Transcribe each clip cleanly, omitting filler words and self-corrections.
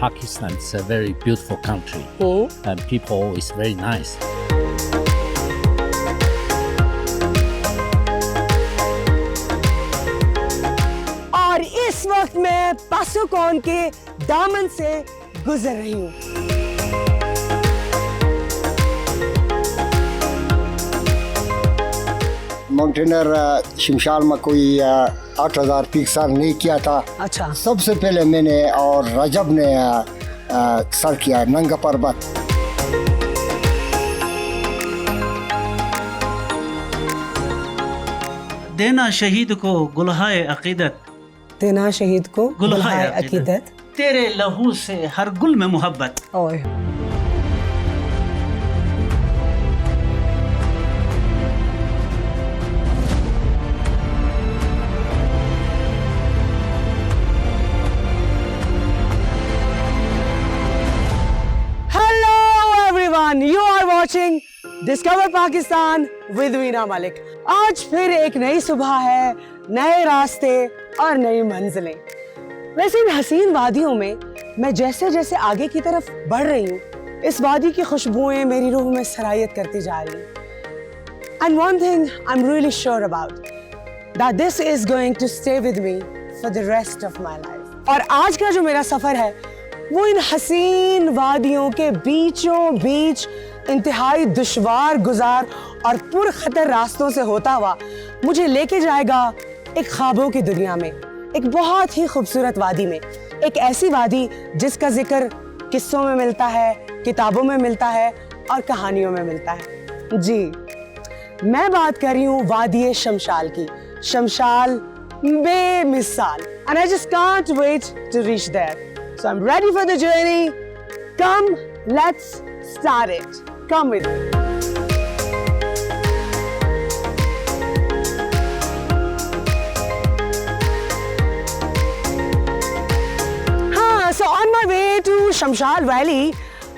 Pakistan is a very beautiful country and people is very nice. और इस वक्त मैं पासुकौन के दामन से गुजर रही हूँ। माउंटेनर शमशाल में कोई 8,000 पीक सर नहीं किया था। अच्छा। सबसे पहले मैंने और रजब ने सर किया नंगा पर्वत। देना शहीद को गुलहाए अकीदत, देना शहीद को गुलहाए अकीदत, तेरे लहू से हर गुल में मोहब्बत। ओए You are watching Discover Pakistan with Veena Malik. आज फिर एक नई सुबह है, नए रास्ते और नई मंजिलें। वैसे इन हसीन वादियों में मैं जैसे जैसे आगे की तरफ बढ़ रही हूँ, इस वादी की खुशबुएं मेरी रूह में सरायत करती जा रही हैं। And one thing I'm really sure about, that this is going to stay with me for the rest of my life। और आज का जो मेरा सफर है वो इन हसीन वादियों के बीचों बीच इंतहाई दुश्वार गुजार और पुरखतर रास्तों से होता हुआ मुझे लेके जाएगा एक ख्वाबों की दुनिया में, एक बहुत ही खूबसूरत वादी में, एक ऐसी वादी जिसका जिक्र किस्सों में मिलता है, किताबों में मिलता है और कहानियों में मिलता है। जी, मैं बात कर रही हूँ वादी शमशाल की। शमशाल बेमिसाल, and I just can't wait to reach there. So I'm ready for the journey. Come, let's start it. Come with me. So on my way to Shamshal Valley,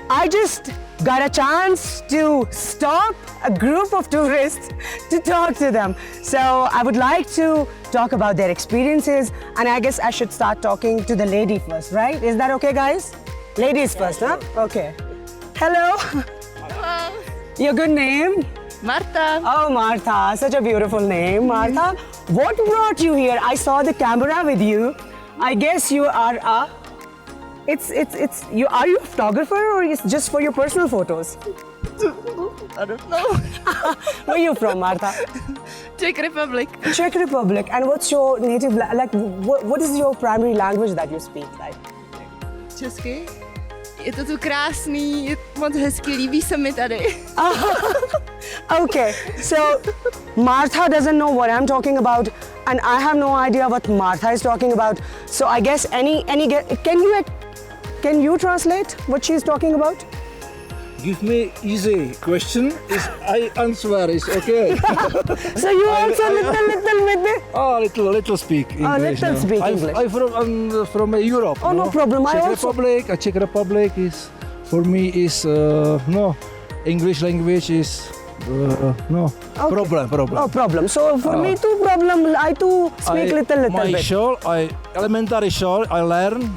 I just got a chance to stop a group of tourists to talk to them. So I would like to talk about their experiences, and I guess I should start talking to the lady first, right? Is that okay, guys? Ladies first, huh? Okay. Hello. Hello. Your good name? Martha. Oh, Martha. Such a beautiful name. Martha, what brought you here? I saw the camera with you. I guess you are a... Are you a photographer or is just for your personal photos? I don't know. Where are you from, Martha? Czech Republic. Czech Republic. And what's your native, what is your primary language that you speak? Like? Česky. Je to tu krásný, je moc hezký, líbí se mi tady. Okay, so Martha doesn't know what I'm talking about, and I have no idea what Martha is talking about. So I guess can you translate what she's talking about? Give me easy question. Is I answer is okay. So you also little bit. Oh, little speak English. Little speak English. I'm from Europe. Oh, no problem. Czech Republic is for me is no English language is no okay. problem. Oh, problem. So for me too problem. I too speak little my bit. Show, elementary show I learn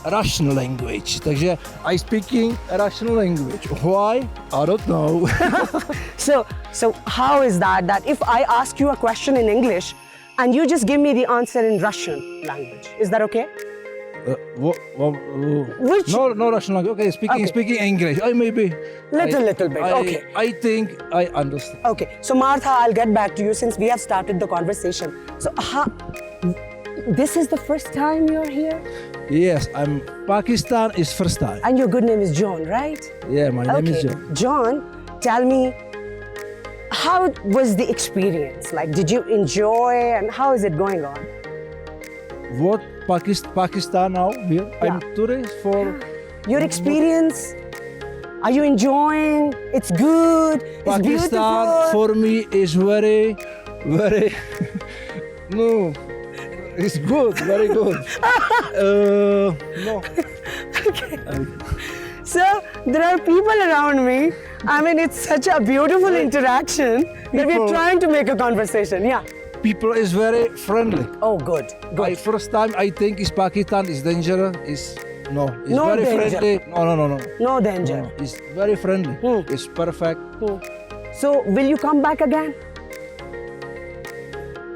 Russian language. Takže I speaking Russian language. Why? I don't know. So how is that? That if I ask you a question in English and you just give me the answer in Russian language, is that okay? Which? No Russian language. Okay, speaking English. I maybe little bit. Okay. I think I understand. Okay. So Martha, I'll get back to you since we have started the conversation. So this is the first time you're here? Yes, I'm Pakistan is first time. And your good name is John, right? Yeah, my name is John. John, tell me, how was the experience? Like, did you enjoy and how is it going on? What Pakistan now here? Yeah. I'm tourist for your experience. Are you enjoying? It's good. Pakistan it's beautiful. For me is very no. It's good, very good. No. Okay. So there are people around me. I mean, it's such a beautiful interaction that we're trying to make a conversation. Yeah. People is very friendly. Oh, good. My first time I think is Pakistan is dangerous. Is No, it's No very danger. friendly. No. No danger. No, it's very friendly. Hmm. It's perfect. So, will you come back again?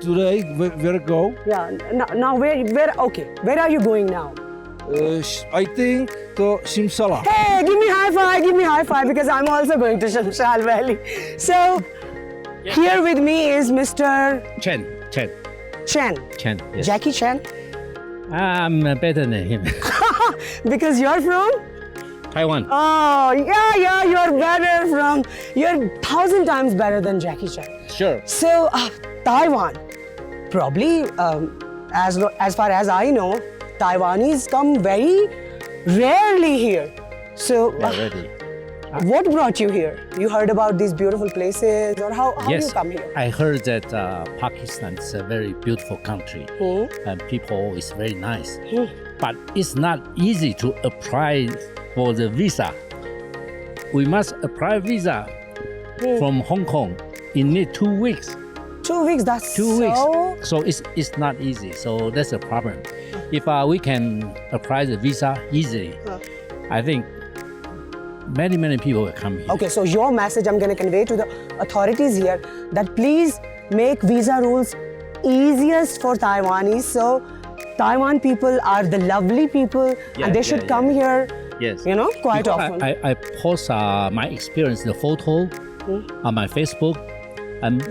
Today, where go? Yeah. Now okay. Where are you going now? I think to Simsala. Hey, give me high five because I'm also going to Shamshal Valley. So, here with me is Mr. Chen. Chen. Yes. Jackie Chan. I'm better than him. Because you're from? Taiwan. Oh, yeah, you're 1,000 times better than Jackie Chan. Sure. So, Taiwan, probably, as far as I know, Taiwanese come very rarely here. So, Yeah, ready. what brought you here? You heard about these beautiful places, or how Yes, you come here? I heard that Pakistan is a very beautiful country Hmm. and people is very nice. But it's not easy to apply for the visa. We must apply visa from Hong Kong in need 2 weeks. 2 weeks, that's 2 weeks. so... So it's not easy. So that's a problem. If we can apply the visa easily, I think many people will come here. Okay, so your message I'm going to convey to the authorities here that please make visa rules easiest for Taiwanese. So Taiwan people are the lovely people and they should come here, Yes. you know, quite Because often. I post my experience, the photo on my Facebook, and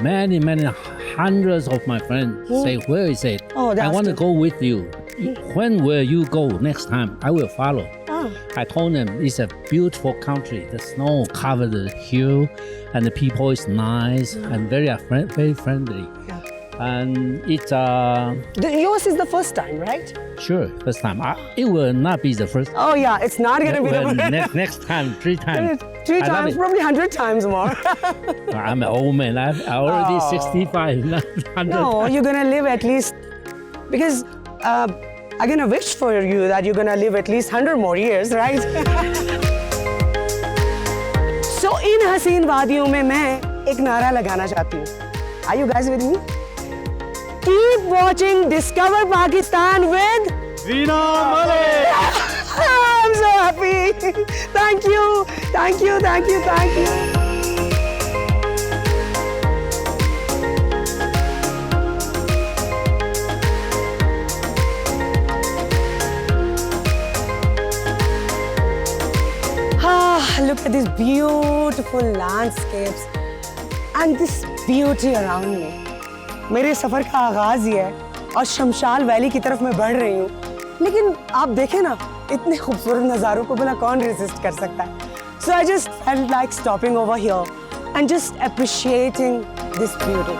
many hundreds of my friends say, "Where is it? Oh, I that's want to good. go with you. When will you go next time? I will follow." Ah. I told them it's a beautiful country. The snow covered the hill, and the people is nice and very friendly. And it's Yours is the first time, right? sure first time. It will not be the first. Oh yeah, it's not going to be Well, the next time, 3 times. Three I love times, it. probably 100 times more. I'm an old man. I already Oh. 65, not 100. No, you're going to live at least, because I'm going to wish for you that you're going to live at least 100 more years, right? So इन हसीन वादियों में मैं एक नारा लगाना चाहती हूँ. Are you guys with me? Keep watching Discover Pakistan with Veena Malik! I'm so happy. Thank you. Look at these beautiful landscapes and this beauty around me. मेरे सफर का आगाज ही है और शमशाल वैली की तरफ मैं बढ़ रही हूँ. लेकिन आप देखें ना, इतने खूबसूरत नज़ारों को भला कौन रेजिस्ट कर सकता है. So I just felt like stopping over here and just appreciating this beauty.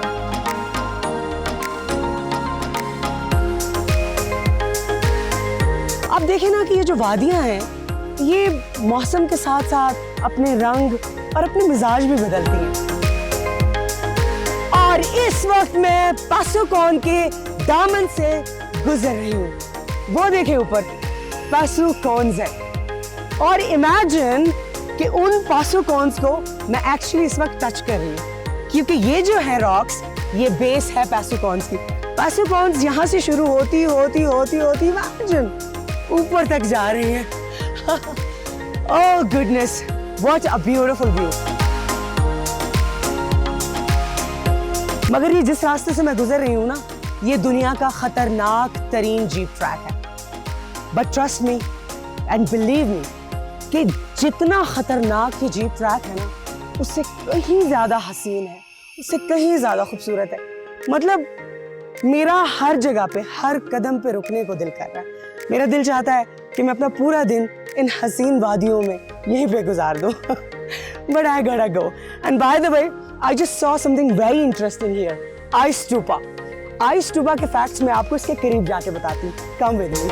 आप देखें ना कि ये जो वादियाँ हैं, ये मौसम के साथ साथ अपने रंग और अपने मिजाज भी बदलती हैं. और इस वक्त मैं पासुकौन के दामन से गुजर रही हूँ. वो देखे ऊपर पासुकौन्स है और इमेजिन कि उन पासुकौन्स को मैं एक्चुअली इस वक्त टच कर रही हूँ, क्योंकि ये जो है रॉक्स, ये बेस है पासुकौन्स की. पासुकौन्स यहाँ से शुरू होती इमेजिन ऊपर तक जा रही है. Oh goodness, what a beautiful view. मगर ये जिस रास्ते से मैं गुजर रही हूँ ना, ये दुनिया का खतरनाक तरीन जीप ट्रैक है. But trust me and believe me कि जितना खतरनाक ये जीप ट्रैक है ना, उससे कहीं ज़्यादा हसीन है, उससे कहीं ज़्यादा खूबसूरत है. मतलब मेरा हर जगह पे, हर कदम पे रुकने को दिल कर रहा है. मेरा दिल चाहता है कि मैं अपना पूरा दिन इन हसीन वादियों में यहीं पे गुजार दूँ. But I gotta go. And by the way, I just saw something very interesting here. Ice Stupa. Ice Stupa के facts मैं आपको इसके करीब जाके बताती हूँ. Come with me.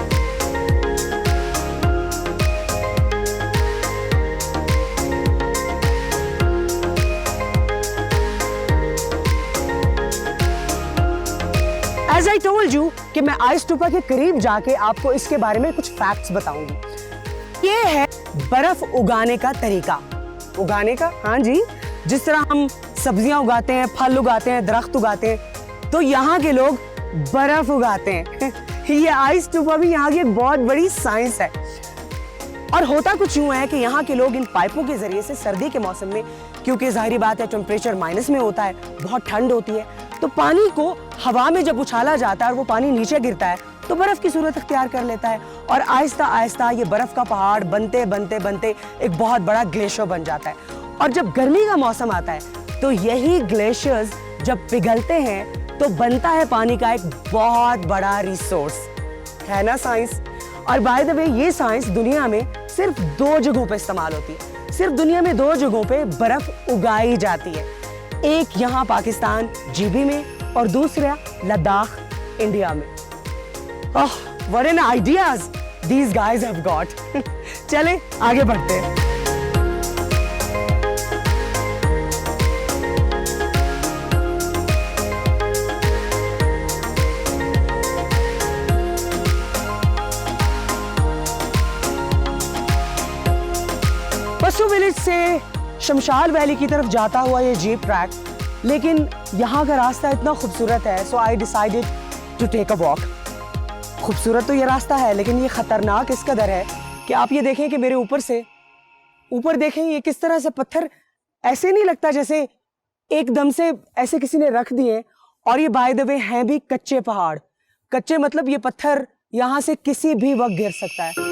As I told you कि मैं आइस स्टूपा के करीब जाके आपको इसके बारे में कुछ फैक्ट्स बताऊंगी. ये है बर्फ उगाने का तरीका. उगाने का, हाँ जी, जिस तरह हम सब्जियां उगाते हैं, फल उगाते हैं, दरख्त उगाते हैं, तो यहाँ के लोग बर्फ उगाते हैं. ये आइस ट्यूबा भी यहाँ की एक बहुत बड़ी साइंस है। और होता कुछ यूं है कि यहाँ के लोग इन पाइपों के जरिए से सर्दी के मौसम में, क्योंकि जाहिर बात है टेम्परेचर माइनस में होता है, बहुत ठंड होती है, तो पानी को हवा में जब उछाला जाता है और वो पानी नीचे गिरता है तो बर्फ की सूरत अख्तियार कर लेता है और आहिस्ता आहिस्ता ये बर्फ का पहाड़ बनते बनते बनते एक बहुत बड़ा ग्लेशियर बन जाता है। और जब गर्मी का मौसम आता है तो यही ग्लेशियर्स जब पिघलते हैं तो बनता है पानी का एक बहुत बड़ा रिसोर्स, है ना साइंस। और बाय द वे ये साइंस दुनिया में सिर्फ 2 जगहों पे इस्तेमाल होती है, सिर्फ दुनिया में 2 जगहों पे बर्फ उगाई जाती है, एक यहाँ पाकिस्तान जीबी में और दूसरा लद्दाख इंडिया में। Oh what an ideas these guys have got. चले आगे बढ़ते हैं। पशु विलेज से शमशाल वैली की तरफ जाता हुआ ये जीप ट्रैक, लेकिन यहाँ का रास्ता इतना खूबसूरत है, so I decided to take a walk. खूबसूरत तो ये रास्ता है लेकिन ये खतरनाक इस कदर है कि आप ये देखें कि मेरे ऊपर देखें ये किस तरह से पत्थर, ऐसे नहीं लगता जैसे एकदम से ऐसे किसी ने रख दिए। और ये बाय द वे हैं भी कच्चे पहाड़, कच्चे मतलब ये पत्थर यहाँ से किसी भी वक्त गिर सकता है।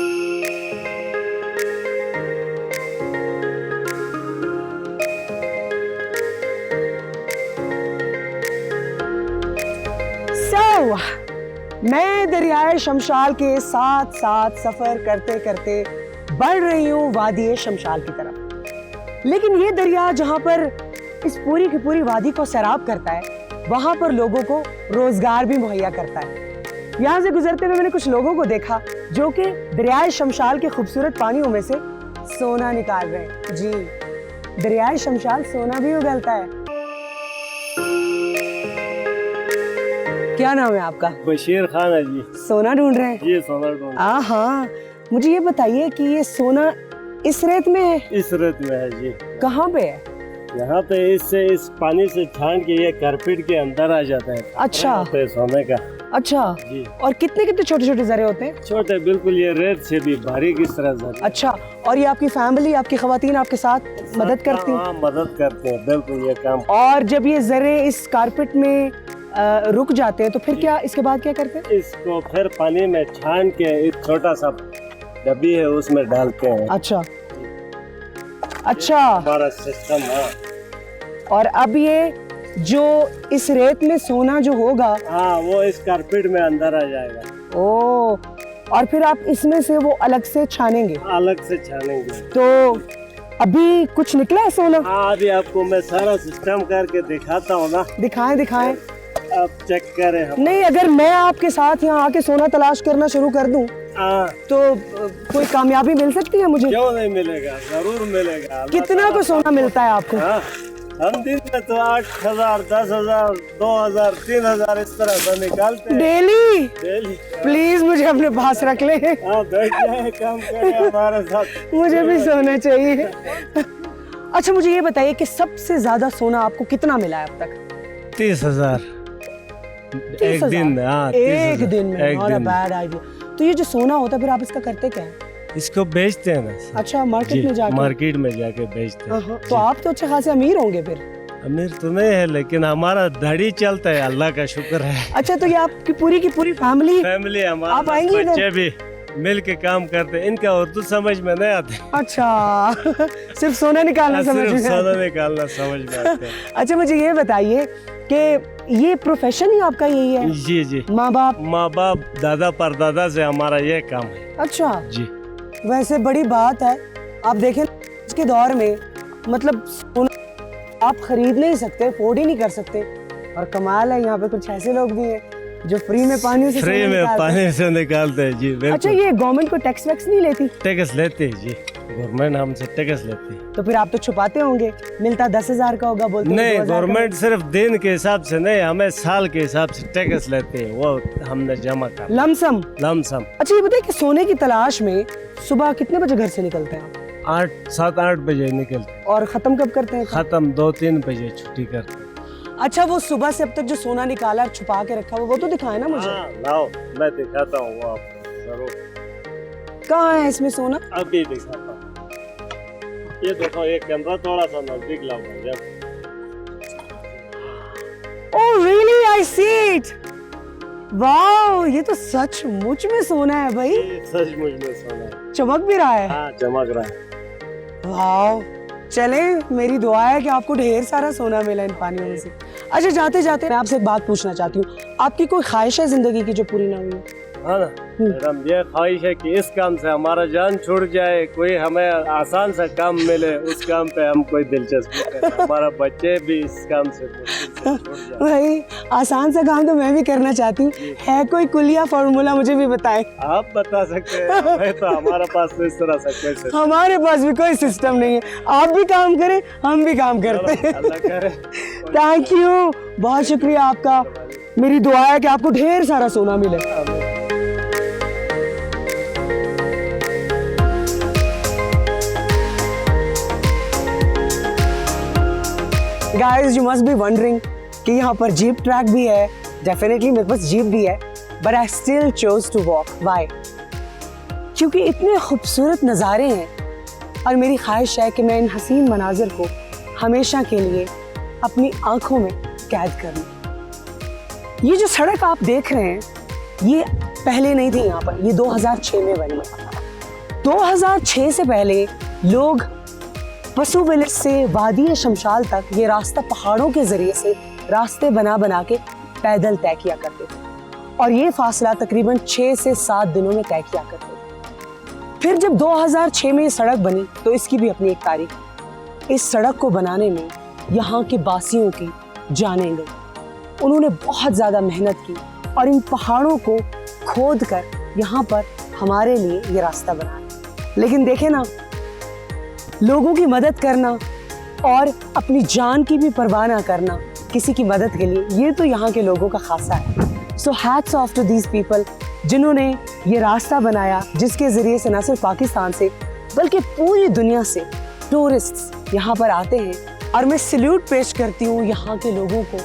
मैं दरियाए शमशाल के साथ साथ सफर करते करते बढ़ रही हूँ वादी शमशाल की तरफ। लेकिन ये दरिया जहाँ पर इस पूरी की पूरी वादी को सैराब करता है, वहां पर लोगों को रोजगार भी मुहैया करता है। यहाँ से गुजरते हुए मैंने कुछ लोगों को देखा जो कि दरियाए शमशाल के खूबसूरत पानियों में से सोना निकाल रहे हैं। जी, दरियाए शमशाल सोना भी उगलता है। क्या नाम है आपका? बशीर खान है जी। सोना ढूंढ रहे हैं? जी सोना ढूंढ। हाँ, मुझे ये बताइए कि ये सोना इस रेत में है? इस रेत में है जी। कहाँ पे है? यहाँ पे इस पानी से छान के ये कारपेट के अंदर आ जाता है। अच्छा, पे सोने का। अच्छा जी। और कितने कितने छोटे छोटे जरे होते हैं? छोटे बिल्कुल, ये रेत से भी बारीक इस तरह जरे। अच्छा, और ये आपकी फैमिली, आपकी खवातीन आपके साथ मदद करती हैं? हाँ, मदद करते हैं बिल्कुल ये काम। और जब ये जरे इस कारपेट में रुक जाते हैं तो फिर क्या, इसके बाद क्या करते हैं? इसको फिर पानी में छान के एक छोटा सा डब्बी है उसमें डालते हैं। अच्छा अच्छा, हमारा सिस्टम है। और अब ये जो इस रेत में सोना जो होगा, हाँ, वो इस कारपेट में अंदर आ जाएगा। ओ, और फिर आप इसमें से वो अलग से छानेंगे? अलग से छानेंगे। तो अभी कुछ निकला है सोना? हाँ, अभी आपको मैं सारा सिस्टम करके दिखाता हूँ ना। दिखाएं दिखाएं। आप चेक करें हम। नहीं, अगर मैं आपके साथ यहाँ आके सोना तलाश करना शुरू कर दूं तो कोई कामयाबी मिल सकती है मुझे? क्यों नहीं मिलेगा, जरूर मिलेगा। कितना को सोना मिलता है आपको? हम दिन में तो 8,000, 10,000, 2,000, 3,000 इस तरह से निकालते हैं डेली। डेली। प्लीज मुझे अपने पास रख ले। हाँ, बैठ जाए, काम करें हमारे साथ। मुझे भी सोना चाहिए। अच्छा, मुझे ये बताइए कि सबसे ज्यादा सोना आपको कितना मिला है अब तक? 30,000 एक दिन में। हाँ, एक दिन में। एक दिन। Bad idea. तो ये जो सोना होता है फिर आप इसका करते क्या है? इसको बेचते हैं ना। अच्छा, मार्केट में जाके? मार्केट में जाके बेचते हैं। तो आप तो अच्छे खासे अमीर होंगे फिर? अमीर तो नहीं है लेकिन हमारा धड़ी चलता है, अल्लाह का शुक्र है। अच्छा, तो ये आपकी पूरी की पूरी फैमिली हमारा, आप आएंगी इधर? बच्चे भी मिल के काम करते हैं। इनका उर्दू समझ में नहीं आते। अच्छा, सिर्फ सोना निकालना समझ में? सोना निकालना समझ में आता है। अच्छा, मुझे ये बताइए कि ये प्रोफेशन ही आपका यही है? जी जी। माँ बाप दादा परदादा से हमारा ये काम है। अच्छा जी। वैसे बड़ी बात है। आप देखें आज के दौर में मतलब सोना आप खरीद नहीं सकते, अफोर्ड ही नहीं कर सकते, और कमाल है यहाँ पे कुछ ऐसे लोग भी हैं जो फ्री में पानी से निकालते हैं। जी बिल्कुल। अच्छा, ये गवर्नमेंट को टैक्स वैक्स नहीं लेती? टैक्स लेते हैं जी, गवर्नमेंट हमसे टैक्स लेती है। तो फिर आप तो छुपाते होंगे, मिलता 10,000 का होगा बोलते? नहीं, गवर्नमेंट सिर्फ दिन के हिसाब से नहीं, हमें साल के हिसाब से टैक्स लेते हैं, वो हमने जमा कर। लमसम? अच्छा, ये बताइए कि सोने की तलाश में सुबह कितने बजे घर से निकलते हैं आप? 7-8 बजे निकलते। और खत्म कब करते हैं? खत्म 2-3 बजे छुट्टी करते हैं। अच्छा वो सुबह से अब तक जो सोना निकाला छुपा के रखा हुआ वो तो दिखाए ना मुझे। हाँ लाओ, मैं दिखाता हूँ वो आपको जरूर। कहाँ है इसमें सोना? अभी दिखाता हूँ। ये देखो, ये कैमरा थोड़ा सा नजदीक लाओ भैया। Oh really, I see it. Wow, ये तो सचमुच में सोना है भाई, ये सचमुच में सोना है। चमक भी रहा है। हाँ चमक रहा है। वाओ, चले, मेरी दुआ है कि आपको ढेर सारा सोना मिला इन पानियों में से। अच्छा जाते जाते मैं आपसे एक बात पूछना चाहती हूँ, आपकी कोई ख्वाहिश है जिंदगी की जो पूरी ना हुई है? हाँ ना, मैडम ये ख्वाहिश है कि इस काम से हमारा जान छूट जाए, कोई हमें आसान सा काम मिले, उस काम पे हम कोई दिलचस्पी करें, हमारा बच्चे भी इस काम से छूट जाए। भाई आसान सा काम तो मैं भी करना चाहती हूँ, है कोई कुलिया फॉर्मूला मुझे भी बताएं। आप बता सकते हैं, हमें तो हमारा पास तो इस तरह से कोई सिस्टम हमारे पास भी कोई सिस्टम नहीं है, आप भी काम करें हम भी काम करते हैं। अल्लाह करे। थैंक यू, बहुत शुक्रिया आपका। मेरी दुआ है कि आपको ढेर सारा सोना मिले। Guys, you must be wondering कि यहाँ पर जीप ट्रैक भी है। डेफिनेटली मेरे पास जीप भी है, but I still chose to walk. Why? क्योंकि इतने खूबसूरत नज़ारे हैं और मेरी ख्वाहिश है कि मैं इन हसीन मनाजिर को हमेशा के लिए अपनी आंखों में कैद कर लूं। ये जो सड़क आप देख रहे हैं, ये पहले नहीं थी यहाँ पर, ये 2006 में बनी है। 2006 से पहले लोग पशु विलेज से वादी शमशाल तक ये रास्ता पहाड़ों के जरिए से रास्ते बना बना के पैदल तय किया करते थे और ये फासला तकरीबन 6 से 7 दिनों में तय किया करते थे। फिर जब 2006 में ये सड़क बनी तो इसकी भी अपनी एक तारीख है। इस सड़क को बनाने में यहाँ के बासियों की जानें गई। उन्होंने बहुत ज़्यादा मेहनत की और इन पहाड़ों को खोद कर यहाँ पर हमारे लिए ये रास्ता बनाया। लेकिन देखें ना, लोगों की मदद करना और अपनी जान की भी परवाह ना करना किसी की मदद के लिए, ये तो यहाँ के लोगों का खासा है। So hats off to these people जिन्होंने ये रास्ता बनाया, जिसके ज़रिए से न सिर्फ पाकिस्तान से बल्कि पूरी दुनिया से टूरिस्ट्स यहाँ पर आते हैं। और मैं सल्यूट पेश करती हूँ यहाँ के लोगों को,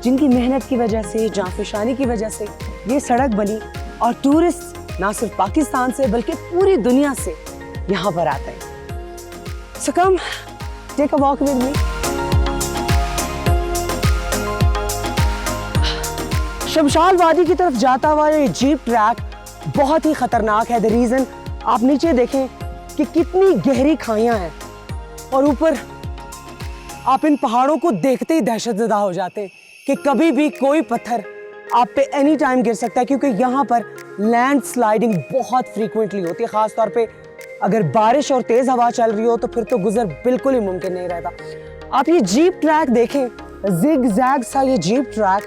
जिनकी मेहनत की वजह से, जांफशानी की वजह से ये सड़क बनी और टूरिस्ट ना सिर्फ पाकिस्तान से बल्कि पूरी दुनिया से यहाँ पर आते हैं। So come, take a walk with me. शमशाल वादी की तरफ जाता हुआ ये जीप ट्रैक बहुत ही खतरनाक है। द रीजन आप नीचे देखें कि कितनी गहरी खाइयां हैं और ऊपर आप इन पहाड़ों को देखते ही दहशतज़दा हो जाते हैं कि कभी भी कोई पत्थर आप पे एनी टाइम गिर सकता है, क्योंकि यहाँ पर लैंड स्लाइडिंग बहुत फ्रीक्वेंटली होती है। ख़ास तौर पे अगर बारिश और तेज़ हवा चल रही हो तो फिर तो गुजर बिल्कुल ही मुमकिन नहीं रहता। आप ये जीप ट्रैक देखें, जिग जैग सा ये जीप ट्रैक,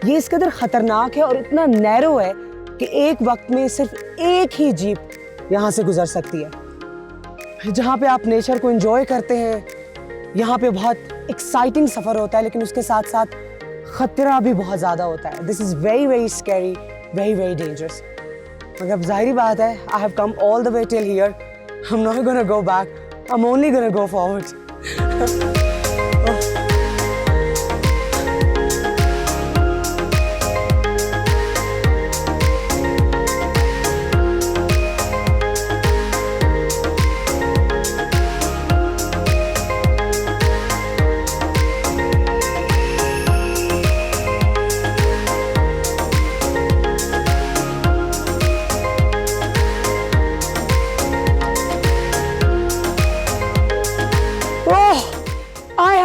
ये इस कदर ख़तरनाक है और इतना नैरो है कि एक वक्त में सिर्फ एक ही जीप यहाँ से गुजर सकती है। जहाँ पे आप नेचर को एंजॉय करते हैं, यहाँ पे बहुत एक्साइटिंग सफ़र होता है, लेकिन उसके साथ साथ ख़तरा भी बहुत ज़्यादा होता है। This is very very scary, very very dangerous. मगर जाहिर बात है, I have come all the way till here, I'm not gonna go back, I'm only gonna go forward.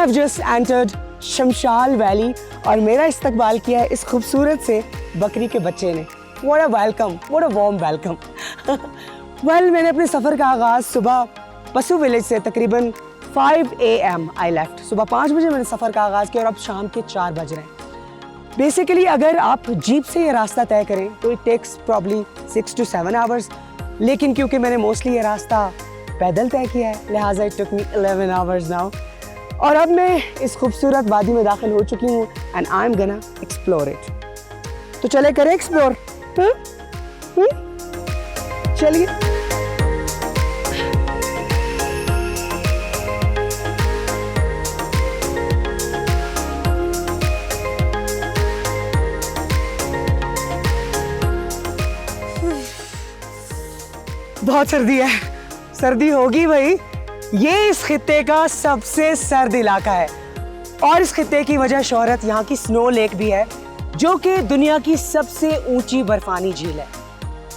have just entered Shimshal valley और मेरा इस्तकबाल किया है इस खूबसूरत से बकरी के बच्चे ने। What a welcome, what a warm welcome. Well, मैंने अपने सफ़र का आगाज़ सुबह पशु विलेज से तकरीबन 5 AM I left। सुबह 5 बजे मैंने सफ़र का आगाज़ किया और अब शाम के 4 बज रहे हैं। बेसिकली अगर आप जीप से ये रास्ता तय करें तो it takes probably 6 to 7 hours, लेकिन क्योंकि मैंने मोस्टली ये रास्ता पैदल तय किया है लिहाजा it took me 11 hours now. और अब मैं इस खूबसूरत वादी में दाखिल हो चुकी हूँ एंड आई एम गना एक्सप्लोर इट। तो चले करें एक्सप्लोर। चलिए। बहुत सर्दी है, सर्दी होगी भाई। ये इस खित्ते का सबसे सर्द इलाका है और इस खित्ते की वजह शोहरत यहाँ की स्नो लेक भी है, जो कि दुनिया की सबसे ऊंची बर्फानी झील है।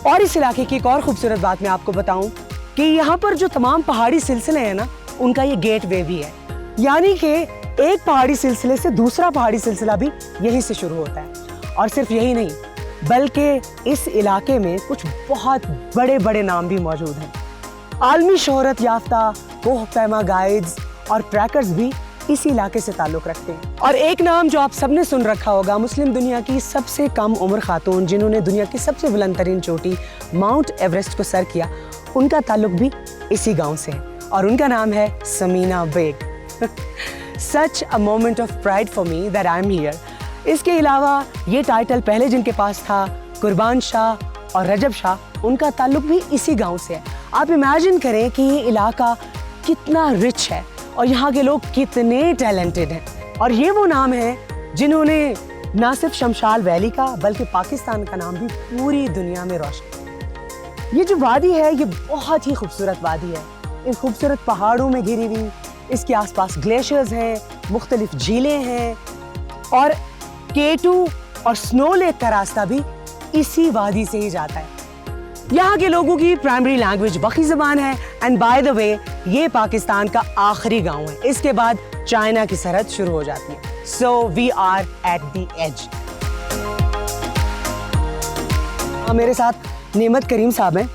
और इस इलाके की एक और खूबसूरत बात मैं आपको बताऊं कि यहाँ पर जो तमाम पहाड़ी सिलसिले हैं ना, उनका ये गेट वे भी है, यानी कि एक पहाड़ी सिलसिले से दूसरा पहाड़ी सिलसिला भी यहीं से शुरू होता है। और सिर्फ यही नहीं, बल्कि इस इलाके में कुछ बहुत बड़े बड़े नाम भी मौजूद हैं। आलमी शोहरत याफ्ता कोह पैमा गाइड्स और ट्रैकर्स भी इसी इलाके से ताल्लुक़ रखते हैं। और एक नाम जो आप सबने सुन रखा होगा, मुस्लिम दुनिया की सबसे कम उम्र खातून जिन्होंने दुनिया की सबसे बुलंद तरीन चोटी माउंट एवरेस्ट को सर किया, उनका ताल्लुक़ भी इसी गांव से है और उनका नाम है Samina Baig. Such a moment of pride for me that I am here. इसके अलावा ये टाइटल पहले जिनके पास था, कुर्बान शाह और रजब शाह, उनका ताल्लुक़ भी इसी गाँव से है। आप इमेजिन करें कि ये इलाका कितना रिच है और यहाँ के लोग कितने टैलेंटेड हैं। और ये वो नाम है जिन्होंने ना सिर्फ शमशाल वैली का बल्कि पाकिस्तान का नाम भी पूरी दुनिया में रोशन किया। ये जो वादी है ये बहुत ही खूबसूरत वादी है, इन खूबसूरत पहाड़ों में घिरी हुई। इसके आसपास ग्लेशियर्स हैं, मुख्तलिफ झीलें हैं और K2 और स्नो लेक का रास्ता भी इसी वादी से ही जाता है। यहाँ के लोगों की प्राइमरी लैंग्वेज बखी ज़बान है एंड बाय द वे ये पाकिस्तान का आखिरी गांव है, इसके बाद चाइना की सरहद शुरू हो जाती है। So we are at the edge. मेरे साथ नेमत करीम साहब हैं।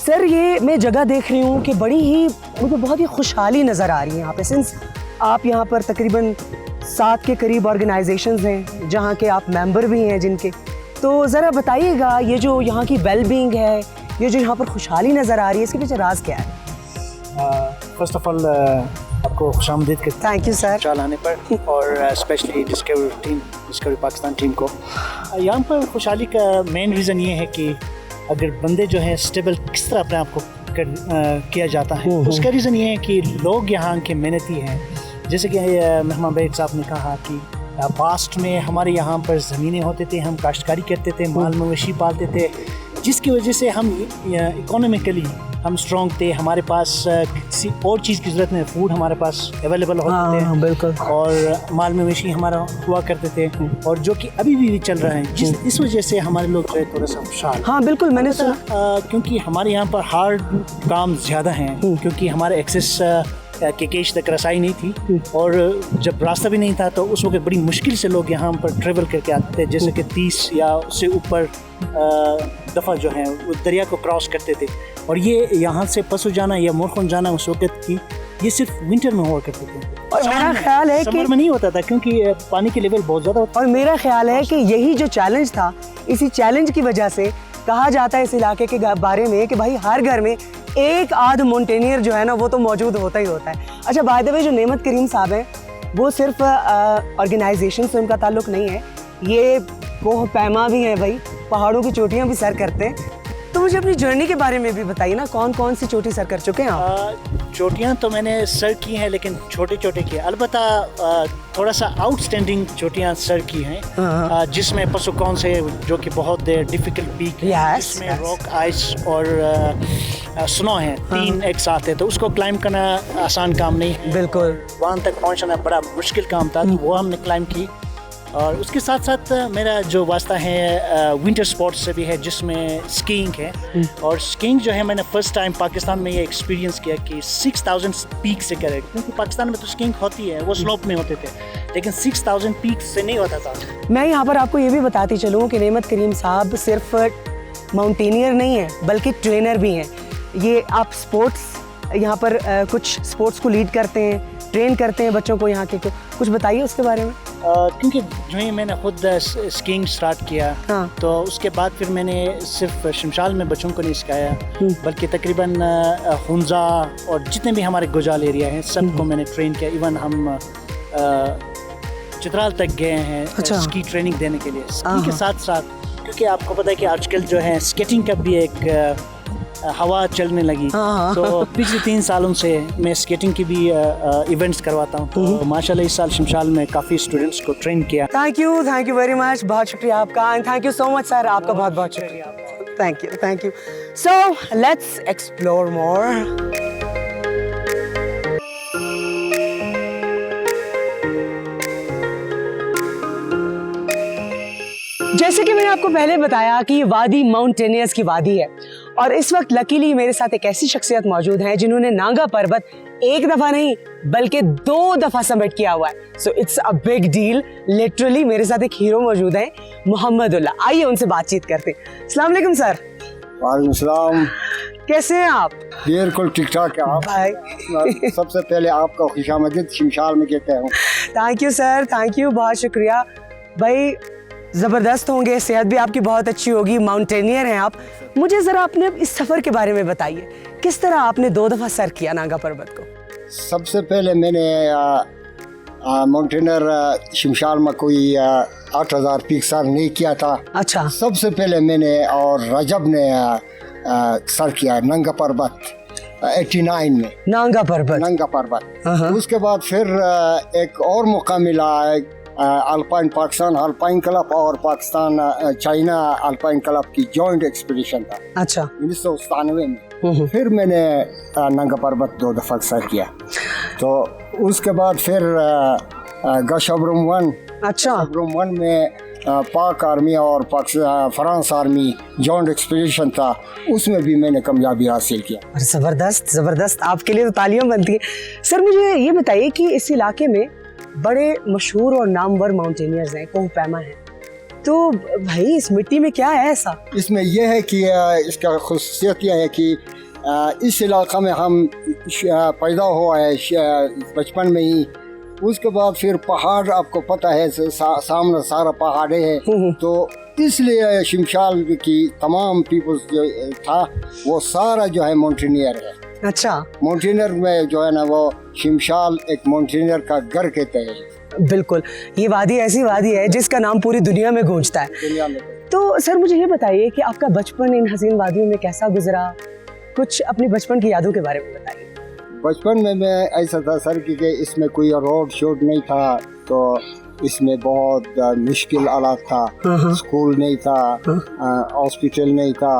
सर, ये मैं जगह देख रही हूँ कि बड़ी ही मुझे बहुत ही खुशहाली नज़र आ रही है यहाँ पे। सिंस आप यहाँ पर तकरीबन 7 के करीब ऑर्गेनाइजेशंस हैं जहाँ के आप मेंबर भी हैं जिनके, तो ज़रा बताइएगा ये जो यहाँ की वेलबींग है, ये जो यहाँ पर खुशहाली नज़र आ रही है, इसके पीछे राज क्या है? फर्स्ट ऑफ ऑल आपको खुशामदीद करते हैं। Thank you sir. चाल आने पर और स्पेशली डिस्कवरी पाकिस्तान टीम को। यहाँ पर खुशहाली का मेन रीज़न ये है कि अगर बंदे जो है स्टेबल किस तरह अपने आप को किया जाता है, उसका रीज़न ये है कि लोग यहाँ के मेहनती हैं। जैसे कि मेहमान बेग साहब ने कहा कि पास्ट में हमारे यहाँ पर ज़मीनें होते थे, हम काश्तकारी करते थे, माल मवेशी पालते थे, जिसकी वजह से हम इकोनॉमिकली हम स्ट्रॉन्ग थे। हमारे पास किसी और चीज़ की ज़रूरत नहीं, फूड हमारे पास अवेलेबल होते थे, बिल्कुल, और माल मवेशी हमारा हुआ करते थे, और जो कि अभी भी चल रहा है, जिस इस वजह से हमारे लोग जो है थोड़ा सा खुशहाल। हाँ बिल्कुल, मैंने सुना। क्योंकि हमारे यहाँ पर हार्ड काम ज़्यादा हैं, क्योंकि हमारे एक्सेस के केश तक रसाई नहीं थी और जब रास्ता भी नहीं था तो उस वक्त बड़ी मुश्किल से लोग यहाँ पर ट्रेवल करके आते थे। जैसे कि 30 या उससे ऊपर दफ़ा जो है वो दरिया को क्रॉस करते थे, और ये यहाँ से पसू जाना या मोरखुन जाना उस वक्त की ये सिर्फ विंटर में हुआ करते थे। और मेरा ख्याल है समर में नहीं होता था क्योंकि पानी की लेवल बहुत ज़्यादा होता। और मेरा ख्याल है कि यही जो चैलेंज था, इसी चैलेंज की वजह से कहा जाता है इस इलाके के बारे में कि भाई हर घर में एक आध माउंटेनियर जो है ना वो तो मौजूद होता ही होता है। अच्छा, बाय द वे जो नेमत करीम साहब हैं वो सिर्फ ऑर्गेनाइजेशन से उनका ताल्लुक़ नहीं है, ये कोह पैमा भी है भाई, पहाड़ों की चोटियाँ भी सर करते हैं। तो मुझे अपनी जर्नी के बारे में भी बताइए ना, कौन कौन सी चोटी सर कर चुके हैं आप? चोटियाँ तो मैंने सर की हैं लेकिन छोटे छोटे की, अलबत्ता थोड़ा सा आउटस्टैंडिंग चोटियाँ सर की हैं, जिसमें पसुकौन से जो कि बहुत डिफ़िकल्ट पीक है, जिसमें रॉक आइस और स्नो है, 3 एक साथ है, तो उसको क्लाइंब करना आसान काम नहीं है। बिल्कुल, वहाँ तक पहुँचना बड़ा मुश्किल काम था, तो वो हमने क्लाइंब की। और उसके साथ साथ मेरा जो वास्ता है विंटर स्पोर्ट्स से भी है, जिसमें स्कीइंग है। और स्कीइंग जो है मैंने फ़र्स्ट टाइम पाकिस्तान में ये एक्सपीरियंस किया कि 6000 पीक से करे, क्योंकि पाकिस्तान में तो स्कीइंग होती है, वो स्लोप में होते थे, लेकिन 6000 पीक से नहीं होता था। मैं यहाँ पर आपको ये भी बताती चलूँ कि नेमत करीम साहब सिर्फ माउंटेनियर नहीं है बल्कि ट्रेनर भी हैं। ये आप स्पोर्ट्स यहाँ पर कुछ स्पोर्ट्स को लीड करते हैं, ट्रेन करते हैं बच्चों को यहाँ के, कुछ बताइए उसके बारे में। क्योंकि जो ही मैंने खुद स्कीइंग स्टार्ट किया, तो उसके बाद फिर मैंने सिर्फ शमशाल में बच्चों को नहीं सिखाया, बल्कि तकरीबन हुंजा और जितने भी हमारे गुजाल एरिया हैं सबको मैंने ट्रेन किया। इवन हम चित्राल तक गए हैं स्की ट्रेनिंग देने के लिए। स्की के साथ साथ, क्योंकि आपको पता है कि आजकल जो है स्केटिंग का भी एक हवा चलने लगी, तो पिछले 3 सालों से मैं स्केटिंग की भी इवेंट्स करवाता हूँ। तो माशाल्लाह इस साल शमशाल में काफ़ी स्टूडेंट्स को ट्रेन किया। थैंक यू वेरी मच, बहुत शुक्रिया आपका, and thank you so much sir, आपका बहुत बहुत शुक्रिया। Thank you, thank you. So let's explore more. जैसे कि मैंने आपको पहले बताया कि ये वादी माउंटेनियर्स की वादी है और इस वक्त लकीली मेरे साथ एक ऐसी शख्सियत मौजूद है जिन्होंने नांगा पर्वत एक दफा नहीं बल्कि 2 दफा समिट किया हुआ है। So it's a big deal. Literally मेरे साथ एक हीरो मौजूद है, मोहम्मदुल्लाह। आइए उनसे बातचीत करते हैं। अस्सलाम वालेकुम सर। वालेकुम सलाम। कैसे हैं आप? बिल्कुल ठीक ठाक है आप भाई सबसे पहले आपका खुशामदीद शिमशाल में कहते हैं। Thank you sir, thank you, बहुत शुक्रिया भाई। ज़बरदस्त होंगे, सेहत भी आपकी बहुत अच्छी होगी, माउंटेनियर हैं आप। मुझे ज़रा अपने इस सफ़र के बारे में बताइए, किस तरह आपने 2 दफ़ा सर किया नांगा पर्वत को? सबसे पहले मैंने माउंटेनर शिमशाल में कोई 8000 पीक सर नहीं किया था। अच्छा। सबसे पहले मैंने और रजब ने सर किया नंगा पर्वत 89 में। नांगा पर्वत। नंगा पर्वत। उसके बाद फिर एक और मौका मिला, अल्पाइन पाकिस्तान अल्पाइन क्लब और पाकिस्तान चाइना अल्पाइन क्लब की जॉइंट एक्सपीडिशन था। अच्छा। 1997 में फिर मैंने नंगा पर्वत 2 दफा सर किया। तो उसके बाद फिर गशबरुम 1। अच्छा। गशबरुम 1 में पाक आर्मी और फ्रांस आर्मी जॉइंट एक्सपीडिशन था, उसमें भी मैंने कामयाबी हासिल किया। ज़बरदस्त ज़बरदस्त, आपके लिए तो तालियां बनती है। सर मुझे ये बताइए कि इस इलाके में बड़े मशहूर और नामवर माउंटेनियर्स हैं, कोह पैमा हैं, तो भाई इस मिट्टी में क्या है ऐसा? इसमें यह है कि इसका खुसूसियत यह है कि इस इलाका में हम पैदा हुआ है बचपन में ही। उसके बाद फिर पहाड़ आपको पता है सामने सारा पहाड़े है, तो इसलिए शिमशाल की तमाम पीपल्स जो था वो सारा जो है माउंटेनियर है। अच्छा। माउंटेनियर में जो है ना वो शिमशाल एक माउंटेनियर का घर कहते हैं। बिल्कुल, ये वादी ऐसी वादी है जिसका नाम पूरी दुनिया में गूंजता है। दुनिया में। तो सर मुझे ये बताइए कि आपका बचपन इन हसीन वादियों में कैसा गुजरा? कुछ अपनी बचपन की यादों के बारे में बताइए। बचपन में मैं ऐसा था सर कि इसमें कोई रोड शोड नहीं था, तो इसमें बहुत मुश्किल हालात था। स्कूल नहीं था, हॉस्पिटल नहीं था।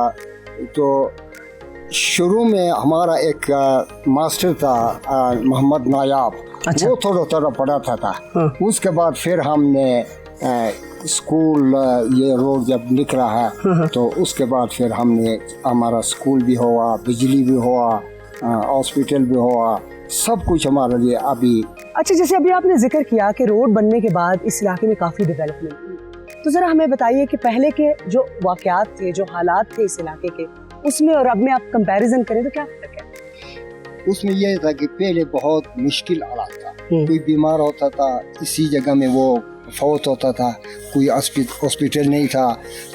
तो शुरू में हमारा एक मास्टर था मोहम्मद नायाब। अच्छा। वो थोड़ा पढ़ाता था। उसके बाद फिर हमने स्कूल ये रोड जब निकला है तो उसके बाद फिर हमने हमारा स्कूल भी हुआ, बिजली भी हुआ, हॉस्पिटल भी हुआ, सब कुछ हमारे लिए अभी। अच्छा, जैसे अभी आपने जिक्र किया कि रोड बनने के बाद इस इलाके में काफ़ी डेवलपमेंट हुई, तो ज़रा हमें बताइए कि पहले के जो वाक़यात थे, जो हालात थे इस इलाके के, उसमें और अब में आप कंपैरिजन करें तो क्या फर्क है? उसमें यह था कि पहले बहुत मुश्किल हालात था। कोई बीमार होता था इसी जगह में वो फौत होता था, कोई हॉस्पिटल नहीं था,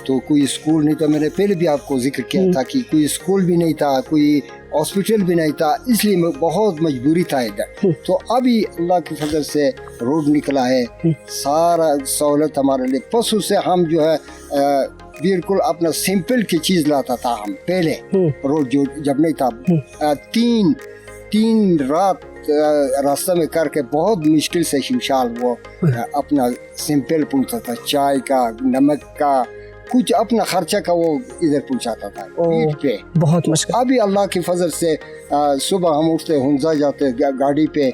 तो कोई स्कूल नहीं था। मैंने पहले भी आपको जिक्र किया था कि कोई स्कूल भी नहीं था, कोई हॉस्पिटल भी नहीं था, इसलिए बहुत मजबूरी था इधर। तो अभी अल्लाह की फजल से रोड निकला है, सारा सहूलत हमारे लिए। पशु से हम जो है बिल्कुल अपना सिंपल की चीज़ लाता था हम पहले, रोड जो जब नहीं था। तीन रात रास्ते में करके बहुत मुश्किल से शिमशाल वो अपना सिंपल पहुंचता था, चाय का, नमक का, कुछ अपना खर्चा का वो इधर पहुंचाता था पीठ पे। बहुत मुश्किल। अभी अल्लाह की फजल से सुबह हम उठते, हुंजा जाते गाड़ी पे,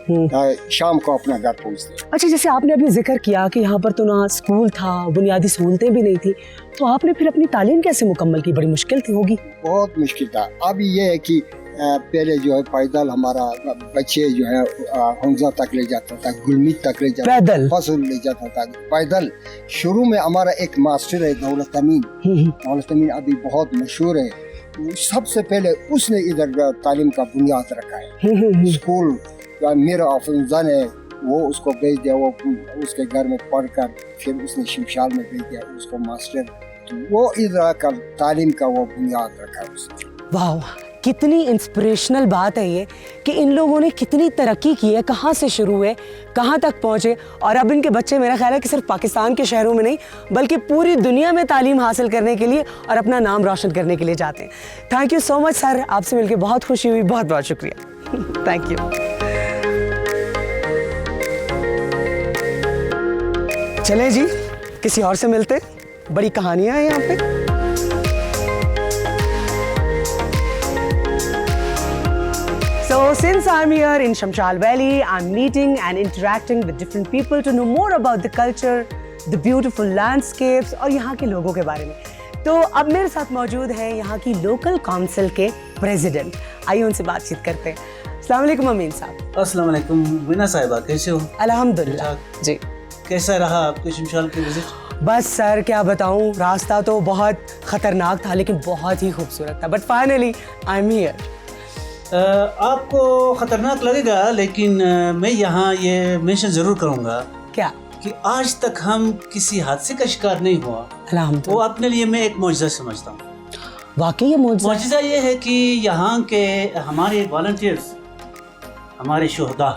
शाम को अपना घर पहुंचते। अच्छा, जैसे आपने अभी जिक्र किया कि यहाँ पर तो ना स्कूल था, बुनियादी सहूलतें भी नहीं थी, तो आपने फिर अपनी तालीम कैसे मुकम्मल की? बड़ी मुश्किल थी होगी। बहुत मुश्किल था। अभी ये है कि पहले जो है पैदल हमारा बच्चे जो है हुंजा तक ले जाता था, गुलमीत तक ले जाता था, फसल ले जाता था पैदल। शुरू में हमारा एक मास्टर है दौलत अमीन अभी बहुत मशहूर है। सबसे पहले उसने इधर तालीम का बुनियाद रखा है। स्कूल मेरा अफजा ने वो उसको भेज दिया, वो उसके घर में पढ़कर फिर उसने शिमशाल में भेज दिया उसको मास्टर। तो वो इधर का तालीम का वो बुनियाद रखा है उसने। वाह, कितनी इंस्पिरेशनल बात है ये कि इन लोगों ने कितनी तरक्की की है, कहाँ से शुरू हुए, कहाँ तक पहुँचे, और अब इनके बच्चे मेरा ख्याल है कि सिर्फ पाकिस्तान के शहरों में नहीं बल्कि पूरी दुनिया में तालीम हासिल करने के लिए और अपना नाम रोशन करने के लिए जाते हैं। Thank you so much sir, आपसे मिलकर बहुत खुशी हुई, बहुत बहुत शुक्रिया। Thank you. चलें जी, किसी और से मिलते, बड़ी कहानियाँ हैं यहाँ पे। So since I'm here in Shamshal Valley, I'm meeting and interacting with different people to know more about the culture, the beautiful landscapes और यहाँ के लोगों के बारे में। तो अब मेरे साथ मौजूद हैं यहाँ की लोकल काउंसिल के प्रेसिडेंट। आइए उनसे बातचीत करते हैं। अस्सलाम वालेकुम अमीन साहब। अस्सलाम वालेकुम वीना साहिबा, कैसे हो? अल्हम्दुलिल्लाह जी। कैसा रहा आपके शमशाल की विजिट? बस सर क्या बताऊँ, रास्ता तो बहुत ख़तरनाक था लेकिन बहुत ही खूबसूरत था, but finally I am here. आपको ख़तरनाक लगेगा लेकिन मैं यहाँ ये मेंशन ज़रूर करूँगा क्या? कि आज तक हम किसी हादसे का शिकार नहीं हुआ। वो अल्हम्दुलिल्लाह। अपने लिए मैं एक मौजज़ा समझता हूँ। वाकई ये मौजज़ा ये है कि यहाँ के हमारे वॉलंटियर्स, हमारे शोहदा,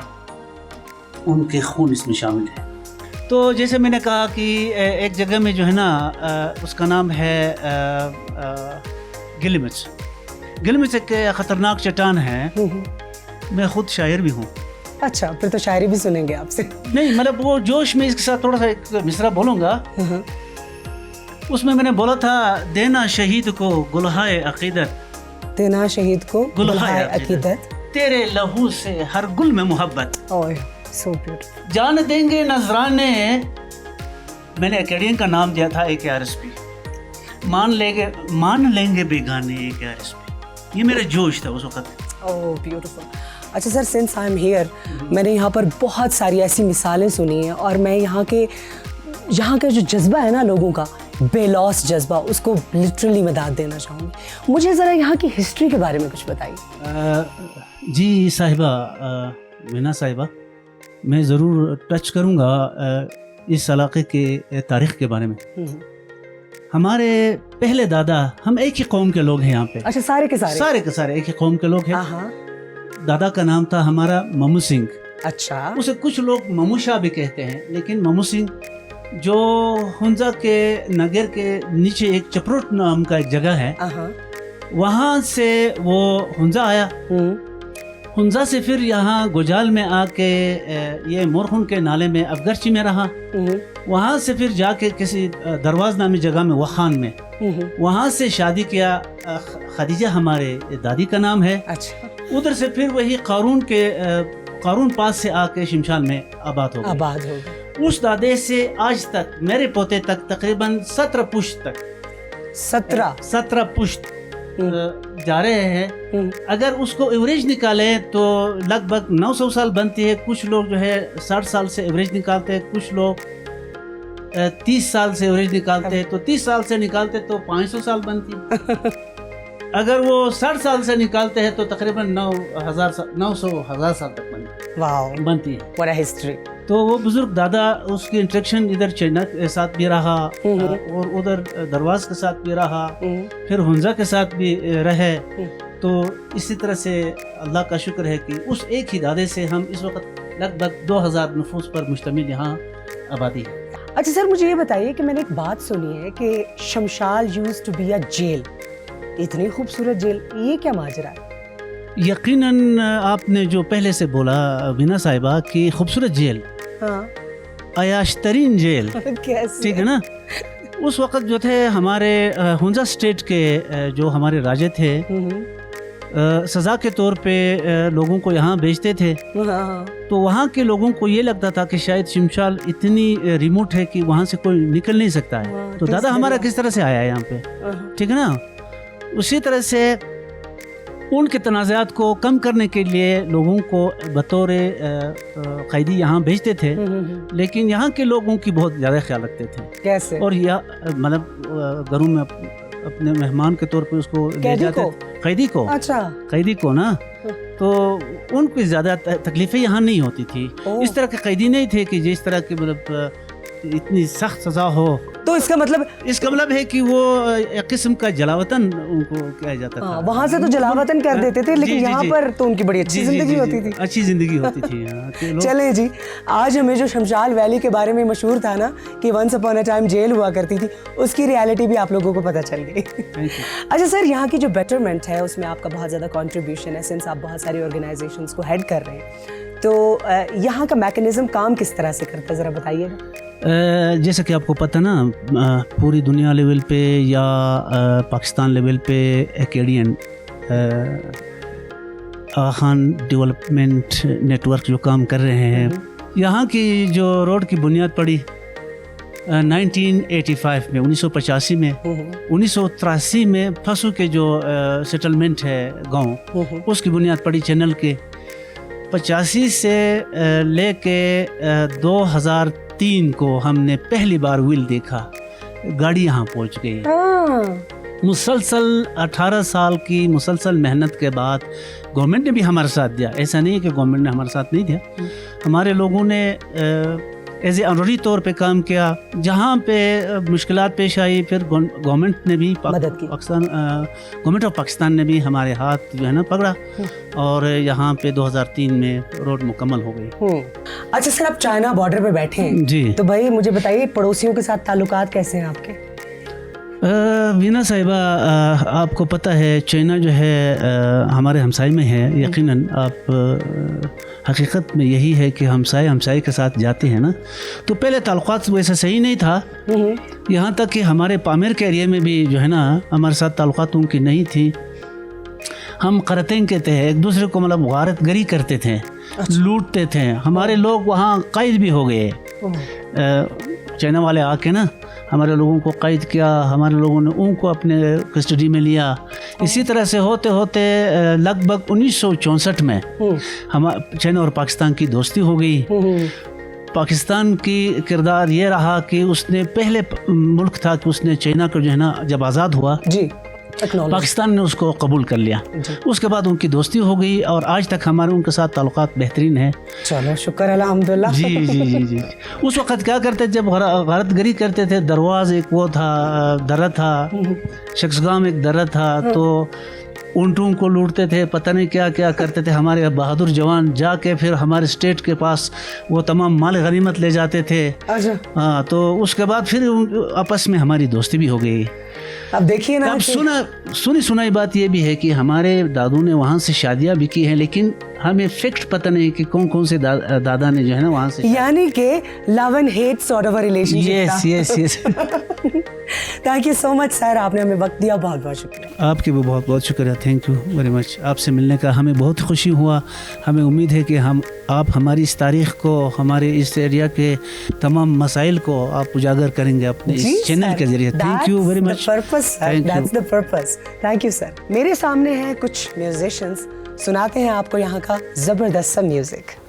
उनके खून इसमें शामिल है। तो जैसे मैंने कहा कि एक जगह में जो है ना उसका नाम है गिलमिच। गिलमिच एक ख़तरनाक चट्टान है। मैं खुद शायर भी हूँ। अच्छा, फिर तो शायरी भी सुनेंगे आपसे। नहीं मतलब वो जोश में इसके साथ थोड़ा सा एक मिसरा बोलूँगा। उसमें मैंने बोला था, देना शहीद को गुलहाए अकीदत, देना शहीद को गुलहाए अकीदत, तेरे लहू से हर गुल में मोहब्बत। ओह सो ब्यूटीफुल। जान देंगे नजराने, मैंने अकेडियन का नाम दिया था AKRSP। मान लेंगे बेगाने AKRSP। ये मेरा जोश था उस वक्त। Oh beautiful. अच्छा sir, since I am here, मैंने यहाँ पर बहुत सारी ऐसी मिसालें सुनी हैं और मैं यहाँ का जो जज्बा है ना लोगों का, बेलौस जज्बा, उसको लिटरली मैं दाद देना चाहूँगी। मुझे ज़रा यहाँ की हिस्ट्री के बारे में कुछ बताइए। जी साहिबा, मीना साहिबा, मैं ज़रूर टच करूँगा इस इलाके के तारीख़ के बारे में। हमारे पहले दादा, हम एक ही कौम के लोग हैं यहाँ पे। अच्छा, सारे के सारे एक ही कौम के लोग हैं। हाँ। दादा का नाम था हमारा ममू सिंह। अच्छा। उसे कुछ लोग ममू शाह भी कहते हैं, लेकिन ममू सिंह जो हुंजा के नगर के नीचे एक चपरोट नाम का एक जगह है, वहाँ से वो हुंजा आया। हुंजा से फिर यहाँ गुजाल में आके ये मोरखुन के नाले में अफगरची में रहा। वहाँ से फिर जाके किसी दरवाज नामी जगह में, वखान में, वहाँ से शादी किया। खदीजा हमारे दादी का नाम है। अच्छा। उधर से फिर वही कारून पास से आके शमशाल में आबाद हो गए। उस दादे से आज तक मेरे पोते तक तकरीबन 17 पुश्त तक 17 पुश्त जा रहे हैं। अगर उसको एवरेज निकाले तो लगभग 900 साल बनती है। कुछ लोग जो है 60 साल से एवरेज निकालते हैं, कुछ लोग 30 साल से एवरेज निकालते हैं। तो 30 साल से निकालते तो 500 साल बनती है। अगर वो 60 साल से निकालते हैं तो तकरीबन 900,000 साल तक बनती है। What a history। तो वो बुजुर्ग दादा, उसकी इंट्रैक्शन इधर चाइना के साथ भी रहा और उधर दरवाज के साथ भी रहा, फिर हुंजा के साथ भी रहे। तो इसी तरह से अल्लाह का शुक्र है कि उस एक ही दादे से हम इस वक्त लगभग 2000 नफूस पर मुश्तमिल यहाँ आबादी है। अच्छा सर, मुझे ये बताइए कि मैंने एक बात सुनी है कि Shimshal used to be a jail. इतनी खूबसूरत जेल, ये क्या माजरा है? यकीनन आपने जो पहले से बोला वीना साहिबा कि खूबसूरत जेल, हाँ। अयाशतरीन जेल, कैसे? ठीक है ना। उस वक्त जो थे हमारे हुंजा स्टेट के जो हमारे राजे थे, सज़ा के तौर पे लोगों को यहाँ भेजते थे। तो वहाँ के लोगों को ये लगता था कि शायद शमशाल इतनी रिमोट है कि वहाँ से कोई निकल नहीं सकता है। तो दादा हमारा किस तरह से आया है यहाँ पे, ठीक है ना। उसी तरह से उनके तनाज़ात को कम करने के लिए लोगों को बतौर कैदी यहाँ भेजते थे, लेकिन यहाँ के लोगों की बहुत ज़्यादा ख्याल रखते थे। कैसे? और यह मतलब घरों में अपने मेहमान के तौर पे उसको ले जाते, कैदी को। अच्छा। कैदी को ना, तो उनको ज़्यादा तकलीफ़ें यहाँ नहीं होती थी। इस तरह के कैदी नहीं थे कि जिस तरह की मतलब इतनी सख्त सज़ा हो। तो इसका मतलब है कि वो एक किस्म का जलावतन उनको किया जाता था। वहाँ से तो जलावतन कर देते थे, लेकिन यहाँ पर तो उनकी बड़ी अच्छी जिंदगी होती थी। अच्छी जिंदगी होती थी। चले जी, आज हमें जो शमशाल वैली के बारे में मशहूर था ना कि once upon a time jail हुआ करती थी, उसकी रियलिटी भी आप लोगों को पता चल गई। अच्छा सर, यहाँ की जो बेटरमेंट है उसमें आपका बहुत ज़्यादा कॉन्ट्रीब्यूशन है, सिंस आप बहुत सारी ऑर्गेनाइजेशंस को हेड कर रहे हैं। तो यहाँ का मैकेनिज्म काम किस तरह से करता है, ज़रा बताइएगा। जैसे कि आपको पता ना, पूरी दुनिया लेवल पे या पाकिस्तान लेवल पे एकेडियन आगा खान डेवलपमेंट नेटवर्क जो काम कर रहे हैं, यहाँ की जो रोड की बुनियाद पड़ी 1985 में, 1985 में, 1983 में फसू के जो सेटलमेंट है गांव, उसकी बुनियाद पड़ी चैनल के। 85 से लेके 2003 को हमने पहली बार व्हील देखा, गाड़ी यहाँ पहुँच गई। मुसलसल 18 साल की मुसलसल मेहनत के बाद गवर्नमेंट ने भी हमारा साथ दिया। ऐसा नहीं है कि गवर्नमेंट ने हमारा साथ नहीं दिया, हमारे लोगों ने एज ए ऑनरी तौर पे काम किया। जहाँ पे मुश्किलात पेश आई, फिर गवर्नमेंट ने भी मदद की। गवर्नमेंट ऑफ पाकिस्तान ने भी हमारे हाथ जो है ना पकड़ा, और यहाँ पे 2003 में रोड मुकम्मल हो गई। अच्छा सर, आप चाइना बॉर्डर पे बैठे हैं जी, तो भाई मुझे बताइए पड़ोसियों के साथ ताल्लुकात कैसे हैं आपके? वीना साहिबा, आपको पता है चाइना जो है हमारे हमसाई में है। यकीनन आप हकीकत में यही है कि हमसाई के साथ जाते हैं ना, तो पहले ताल्लुकात वैसा सही नहीं था। यहाँ तक कि हमारे पामेर के एरिया में भी जो है ना हमारे साथ ताल्लुकात उनकी नहीं थी। हम करतें कहते हैं, एक दूसरे को मतलब गारत गरी करते थे, लूटते थे। हमारे लोग वहाँ कैद भी हो गए, चाइना वाले आके ना हमारे लोगों को कैद किया, हमारे लोगों ने उनको अपने कस्टडी में लिया। इसी तरह से होते होते लगभग 1964 में हम चाइना और पाकिस्तान की दोस्ती हो गई। पाकिस्तान की किरदार ये रहा कि उसने पहले मुल्क था कि उसने चाइना को जो है ना जब आज़ाद हुआ जी, पाकिस्तान ने उसको कबूल कर लिया। उसके बाद उनकी दोस्ती हो गई और आज तक हमारे उनके साथ ताल्लुकात बेहतरीन है। चलो शुक्र अल्हम्दुलिल्लाह। जी जी जी जी। उस वक़्त क्या करते, जब गारतगरी करते थे, दरवाज़ एक वो था, दर्रा था, शख्सगाम एक दर्रा था, तो ऊँटों को लूटते थे, पता नहीं क्या क्या करते थे। हमारे बहादुर जवान जाके फिर हमारे स्टेट के पास वो तमाम माल गनीमत ले जाते थे। अच्छा। हाँ, तो उसके बाद फिर आपस में हमारी दोस्ती भी हो गई। अब देखिए ना, अब सुनी सुनाई बात ये भी है कि हमारे दादू ने वहाँ से शादियाँ भी की हैं, लेकिन हमें फिक्स पता नहीं कि कौन कौन से दादा ने जो है ना वहाँ से, यानी कि love and hate sort of a relationship. Yes yes. Thank you so much sir, आपने हमें वक्त दिया, बहुत बहुत शुक्रिया। आपके भी बहुत बहुत शुक्रिया, थैंक यू वेरी मच। आपसे मिलने का हमें बहुत खुशी हुआ। हमें उम्मीद है कि आप हमारी इस तारीख को, हमारे इस एरिया के तमाम मसाइल को आप उजागर करेंगे अपने इस चैनल के जरिए। Thank you very much. That's the purpose. Thank you sir. मेरे सामने हैं कुछ म्यूजिशियंस, सुनाते हैं आपको यहाँ का जबरदस्त सा music.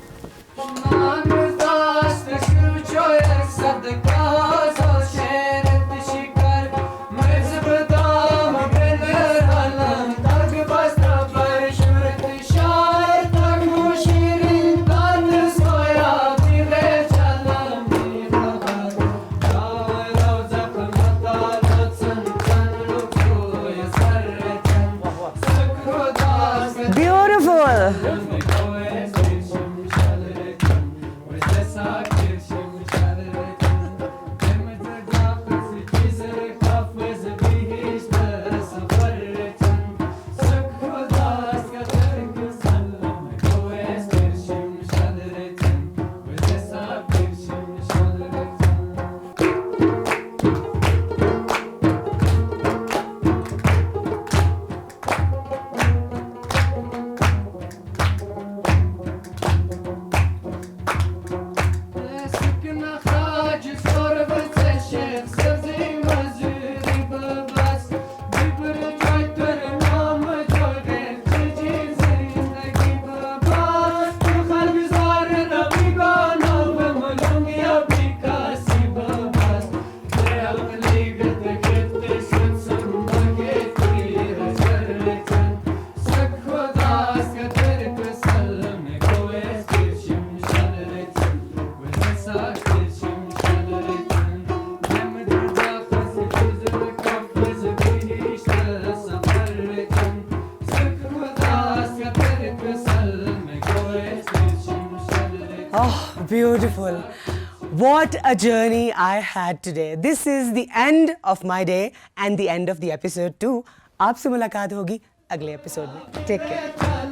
Oh, beautiful. What a journey I had today. This is the end of my day and the end of the episode too. आपसे मुलाकात होगी अगले एपिसोड में. Take care.